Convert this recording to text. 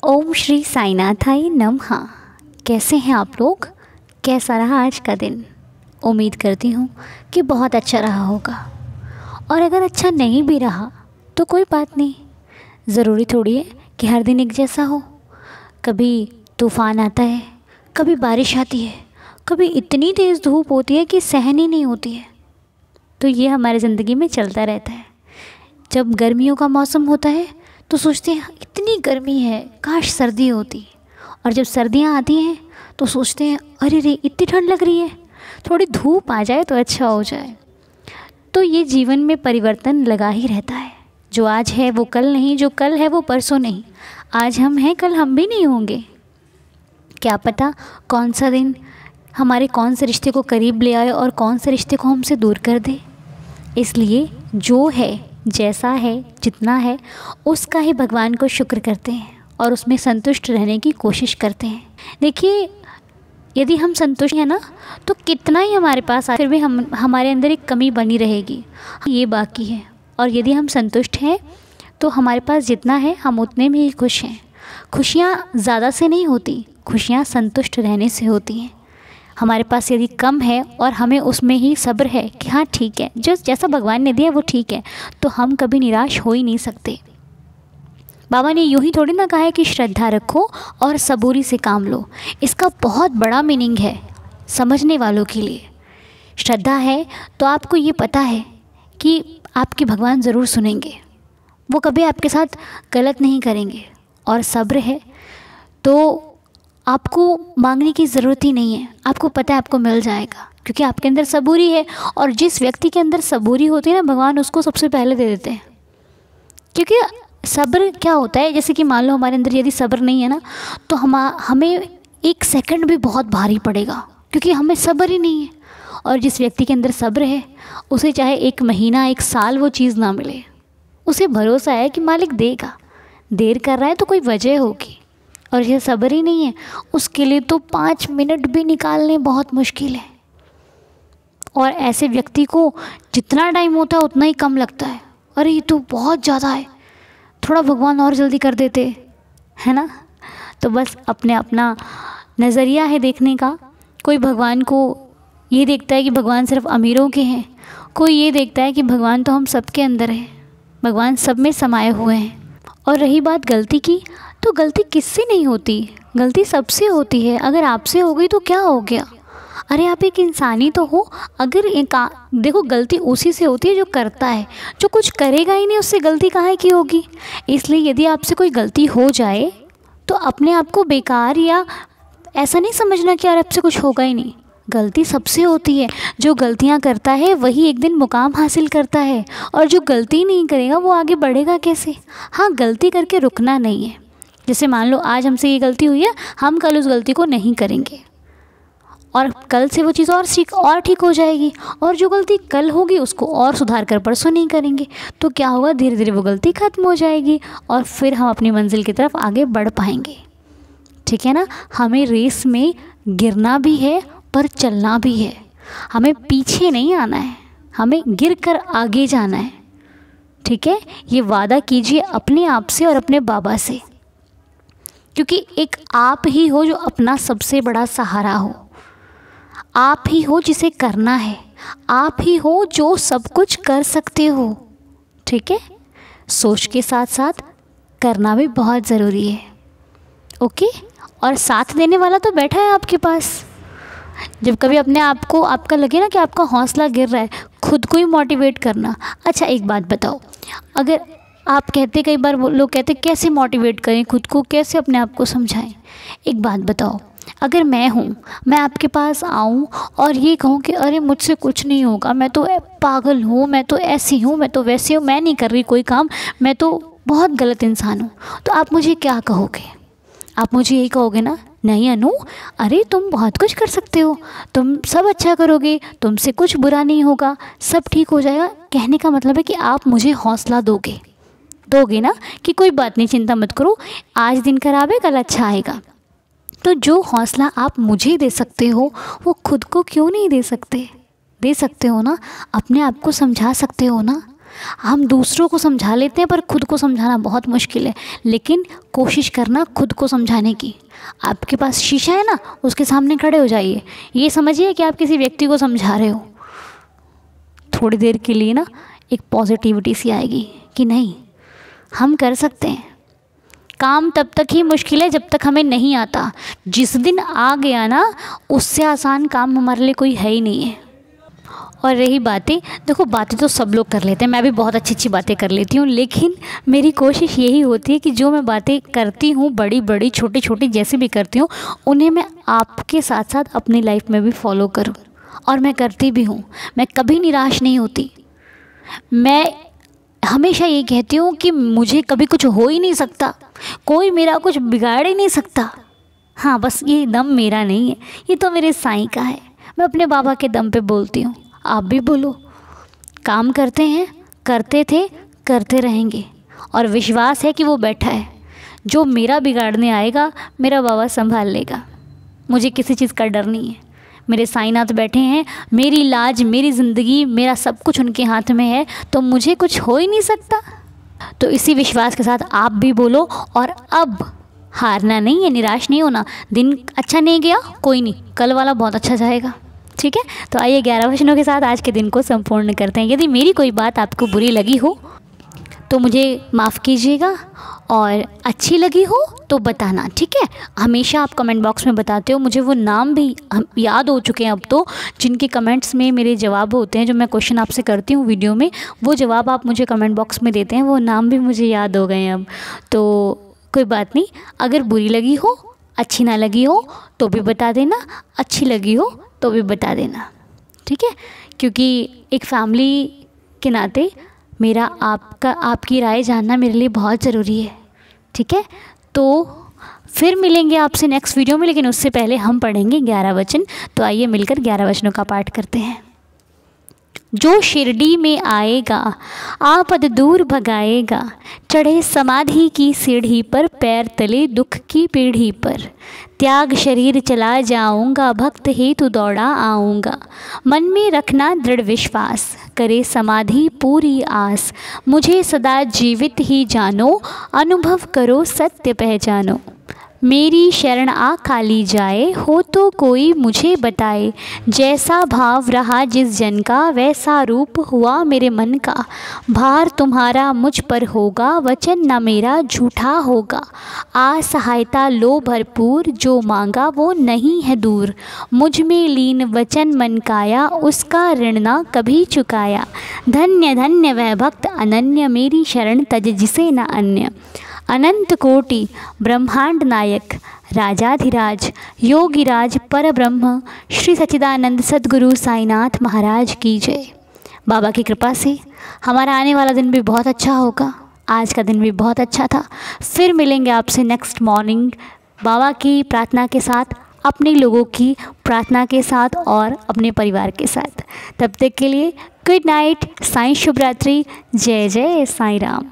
ओम श्री साईनाथाय नमः। कैसे हैं आप लोग? कैसा रहा आज का दिन? उम्मीद करती हूँ कि बहुत अच्छा रहा होगा। और अगर अच्छा नहीं भी रहा तो कोई बात नहीं, ज़रूरी थोड़ी है कि हर दिन एक जैसा हो। कभी तूफ़ान आता है, कभी बारिश आती है, कभी इतनी तेज़ धूप होती है कि सहन ही नहीं होती है। तो ये हमारी ज़िंदगी में चलता रहता है। जब गर्मियों का मौसम होता है तो सोचते हैं इतनी गर्मी है, काश सर्दी होती। और जब सर्दियाँ आती हैं तो सोचते हैं अरे रे इतनी ठंड लग रही है, थोड़ी धूप आ जाए तो अच्छा हो जाए। तो ये जीवन में परिवर्तन लगा ही रहता है। जो आज है वो कल नहीं, जो कल है वो परसों नहीं। आज हम हैं, कल हम भी नहीं होंगे। क्या पता कौन सा दिन हमारे कौन से रिश्ते को करीब ले आए और कौन से रिश्ते को हमसे दूर कर दे। इसलिए जो है, जैसा है, जितना है, उसका ही भगवान को शुक्र करते हैं और उसमें संतुष्ट रहने की कोशिश करते हैं। देखिए, यदि हम संतुष्ट हैं ना तो कितना ही हमारे पास आए फिर भी हमारे अंदर एक कमी बनी रहेगी, ये बाकी है। और यदि हम संतुष्ट हैं तो हमारे पास जितना है हम उतने में ही खुश हैं। खुशियाँ ज़्यादा से नहीं होती, खुशियाँ संतुष्ट रहने से होती हैं। हमारे पास यदि कम है और हमें उसमें ही सब्र है कि हाँ ठीक है, जो जैसा भगवान ने दिया वो ठीक है, तो हम कभी निराश हो ही नहीं सकते। बाबा ने यूँ ही थोड़ी ना कहा है कि श्रद्धा रखो और सबूरी से काम लो। इसका बहुत बड़ा मीनिंग है समझने वालों के लिए। श्रद्धा है तो आपको ये पता है कि आपके भगवान ज़रूर सुनेंगे, वो कभी आपके साथ गलत नहीं करेंगे। और सब्र है तो आपको मांगने की ज़रूरत ही नहीं है, आपको पता है आपको मिल जाएगा, क्योंकि आपके अंदर सबूरी है। और जिस व्यक्ति के अंदर सबूरी होती है ना, भगवान उसको सबसे पहले दे देते हैं। क्योंकि सब्र क्या होता है, जैसे कि मान लो हमारे अंदर यदि सब्र नहीं है ना तो हमें एक सेकंड भी बहुत भारी पड़ेगा, क्योंकि हमें सब्र ही नहीं है। और जिस व्यक्ति के अंदर सब्र है उसे चाहे 1 महीना 1 साल वो चीज़ ना मिले, उसे भरोसा है कि मालिक देगा। देर कर रहा है तो कोई वजह होगी। और ये सब्र ही नहीं है उसके लिए तो 5 मिनट भी निकालने बहुत मुश्किल है। और ऐसे व्यक्ति को जितना टाइम होता है उतना ही कम लगता है। अरे ये तो बहुत ज़्यादा है, थोड़ा भगवान और जल्दी कर देते, है ना। तो बस अपने अपना नज़रिया है देखने का। कोई भगवान को ये देखता है कि भगवान सिर्फ अमीरों के हैं, कोई ये देखता है कि भगवान तो हम सबके अंदर है, भगवान सब में समाये हुए हैं। और रही बात गलती की, तो गलती किससे नहीं होती, गलती सबसे होती है। अगर आपसे हो गई तो क्या हो गया, अरे आप एक इंसानी तो हो। अगर देखो, गलती उसी से होती है जो करता है, जो कुछ करेगा ही नहीं उससे गलती काहे की होगी। इसलिए यदि आपसे कोई गलती हो जाए तो अपने आप को बेकार या ऐसा नहीं समझना कि यार आपसे कुछ होगा ही नहीं। गलती सबसे होती है, जो गलतियां करता है वही एक दिन मुकाम हासिल करता है, और जो गलती नहीं करेगा वो आगे बढ़ेगा कैसे। हाँ, गलती करके रुकना नहीं है। जैसे मान लो आज हमसे ये गलती हुई है, हम कल उस गलती को नहीं करेंगे और कल से वो चीज़ और ठीक हो जाएगी। और जो गलती कल होगी उसको और सुधार कर परसों नहीं करेंगे तो क्या होगा, धीरे धीरे वो गलती ख़त्म हो जाएगी और फिर हम अपनी मंजिल की तरफ आगे बढ़ पाएंगे। ठीक है ना। हमें रेस में गिरना भी है पर चलना भी है। हमें पीछे नहीं आना है, हमें गिर कर आगे जाना है। ठीक है, ये वादा कीजिए अपने आप से और अपने बाबा से, क्योंकि एक आप ही हो जो अपना सबसे बड़ा सहारा हो। आप ही हो जिसे करना है, आप ही हो जो सब कुछ कर सकते हो। ठीक है, सोच के साथ साथ करना भी बहुत ज़रूरी है। ओके, और साथ देने वाला तो बैठा है आपके पास। जब कभी अपने आप को आपका लगे ना कि आपका हौसला गिर रहा है, खुद को ही मोटिवेट करना। अच्छा एक बात बताओ, अगर आप कहते, कई बार लोग कहते कैसे मोटिवेट करें खुद को, कैसे अपने आप को समझाएं। एक बात बताओ, अगर मैं हूँ, मैं आपके पास आऊँ और ये कहूँ कि अरे मुझसे कुछ नहीं होगा, मैं तो पागल हूँ, मैं तो ऐसी हूँ, मैं तो वैसी हूँ, मैं नहीं कर रही कोई काम, मैं तो बहुत गलत इंसान हूँ, तो आप मुझे क्या कहोगे? आप मुझे यही कहोगे ना, नहीं अनु, अरे तुम बहुत कुछ कर सकते हो, तुम सब अच्छा करोगे, तुमसे कुछ बुरा नहीं होगा, सब ठीक हो जाएगा। कहने का मतलब है कि आप मुझे हौसला दोगे ना कि कोई बात नहीं, चिंता मत करो, आज दिन खराब है कल अच्छा आएगा। तो जो हौसला आप मुझे दे सकते हो वो खुद को क्यों नहीं दे सकते हो ना। अपने आप को समझा सकते हो ना। हम दूसरों को समझा लेते हैं पर खुद को समझाना बहुत मुश्किल है। लेकिन कोशिश करना खुद को समझाने की। आपके पास शीशा है ना, उसके सामने खड़े हो जाइए, ये समझिए कि आप किसी व्यक्ति को समझा रहे हो। थोड़ी देर के लिए ना एक पॉजिटिविटी सी आएगी कि नहीं, हम कर सकते हैं। काम तब तक ही मुश्किल है जब तक हमें नहीं आता। जिस दिन आ गया ना, उससे आसान काम हमारे लिए कोई है ही नहीं है। और रही बातें, देखो बातें तो सब लोग कर लेते हैं, मैं भी बहुत अच्छी अच्छी बातें कर लेती हूँ, लेकिन मेरी कोशिश यही होती है कि जो मैं बातें करती हूँ, बड़ी बड़ी छोटी छोटी जैसे भी करती हूँ, उन्हें मैं आपके साथ साथ अपनी लाइफ में भी फॉलो करूँ। और मैं करती भी हूँ। मैं कभी निराश नहीं होती। मैं हमेशा ये कहती हूँ कि मुझे कभी कुछ हो ही नहीं सकता, कोई मेरा कुछ बिगाड़ ही नहीं सकता। हाँ, बस ये दम मेरा नहीं है, ये तो मेरे साईं का है। मैं अपने बाबा के दम पे बोलती हूँ, आप भी बोलो। काम करते हैं, करते थे, करते रहेंगे, और विश्वास है कि वो बैठा है। जो मेरा बिगाड़ने आएगा मेरा बाबा संभाल लेगा। मुझे किसी चीज़ का डर नहीं है। मेरे साईनाथ बैठे हैं, मेरी लाज, मेरी ज़िंदगी, मेरा सब कुछ उनके हाथ में है, तो मुझे कुछ हो ही नहीं सकता। तो इसी विश्वास के साथ आप भी बोलो, और अब हारना नहीं है, निराश नहीं होना। दिन अच्छा नहीं गया, कोई नहीं, कल वाला बहुत अच्छा जाएगा। ठीक है, तो आइए 11 वचनों के साथ आज के दिन को संपूर्ण करते हैं। यदि मेरी कोई बात आपको बुरी लगी हो तो मुझे माफ़ कीजिएगा, और अच्छी लगी हो तो बताना। ठीक है, हमेशा आप कमेंट बॉक्स में बताते हो, मुझे वो नाम भी याद हो चुके हैं अब तो, जिनके कमेंट्स में मेरे जवाब होते हैं। जो मैं क्वेश्चन आपसे करती हूँ वीडियो में, वो जवाब आप मुझे कमेंट बॉक्स में देते हैं, वो नाम भी मुझे याद हो गए हैं अब। तो कोई बात नहीं, अगर बुरी लगी हो, अच्छी ना लगी हो तो भी बता देना, अच्छी लगी हो तो भी बता देना। ठीक है, क्योंकि एक फैमिली के नाते मेरा आपकी राय जानना मेरे लिए बहुत ज़रूरी है। ठीक है, तो फिर मिलेंगे आपसे नेक्स्ट वीडियो में, लेकिन उससे पहले हम पढ़ेंगे 11 वचन। तो आइए मिलकर 11 वचनों का पाठ करते हैं। जो शिरडी में आएगा आपद दूर भगाएगा, चढ़े समाधि की सीढ़ी पर, पैर तले दुख की पीढ़ी पर। त्याग शरीर चला जाऊंगा, भक्त हेतु दौड़ा आऊँगा। मन में रखना दृढ़ विश्वास, करे समाधि पूरी आस। मुझे सदा जीवित ही जानो, अनुभव करो सत्य पहचानो। मेरी शरण आ खाली जाए, हो तो कोई मुझे बताए। जैसा भाव रहा जिस जन का, वैसा रूप हुआ मेरे मन का। भार तुम्हारा मुझ पर होगा, वचन न मेरा झूठा होगा। आ सहायता लो भरपूर, जो मांगा वो नहीं है दूर। मुझ में लीन वचन मन काया, उसका ऋण न कभी चुकाया। धन्य धन्य वह भक्त अनन्य, मेरी शरण तज जिसे न अन्य। अनंत कोटि ब्रह्मांड नायक, राजाधिराज योगिराज परब्रह्म, श्री सच्चिदानंद सद्गुरु साईनाथ महाराज की जय। बाबा की कृपा से हमारा आने वाला दिन भी बहुत अच्छा होगा। आज का दिन भी बहुत अच्छा था। फिर मिलेंगे आपसे नेक्स्ट मॉर्निंग बाबा की प्रार्थना के साथ, अपने लोगों की प्रार्थना के साथ और अपने परिवार के साथ। तब तक के लिए गुड नाइट, साईं शुभ रात्रि, जय जय साईं राम।